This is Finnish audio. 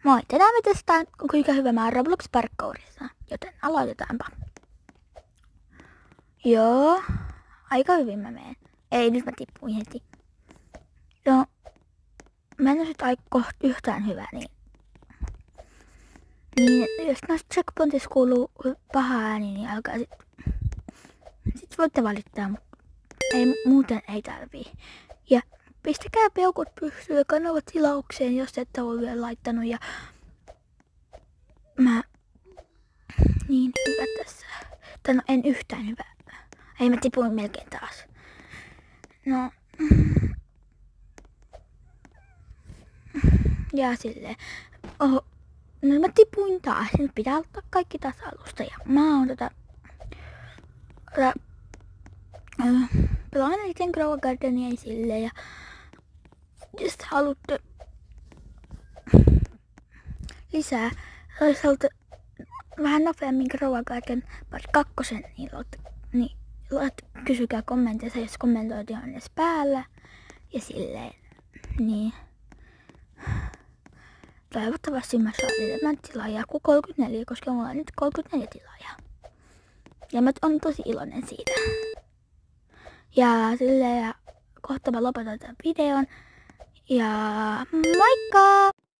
Moi, tänään me testaan, kuinka hyvä mä oon Roblox parkourissa, joten aloitetaanpa. Joo, aika hyvin mä meen. Ei, nyt mä tippuin heti. No, mä en oo sit kohta yhtään hyvä, niin jos näistä checkpointissa kuuluu paha ääni, niin alkaa sit voitte valittaa, mutta muuten ei tarvii. Ja pistäkää peukut pystyyn ja kanavat tilaukseen, jos ette ole vielä laittanut. Ja mä niin hyvä tässä. Tai no en yhtään hyvä. Ei, mä tipuin melkein taas. No. Ja silleen. Oho. No mä tipuin taas. Nyt pitää ottaa kaikki taas alusta. Ja mä oon pelaan eniten Grow Gardenia silleen. Ja jos haluatte lisää toisaalta vähän nopeammin Grow Garden Part 2, niin kysykää kommenteissa, jos kommentointi on edes päällä. Ja silleen, niin toivottavasti mä saan enemmän tilaajaa kuin 34, koska mulla on nyt 34 tilaajaa. Ja mä oon tosi iloinen siitä. Ja silleen, kohta mä lopetan tämän videon. Ja moikka!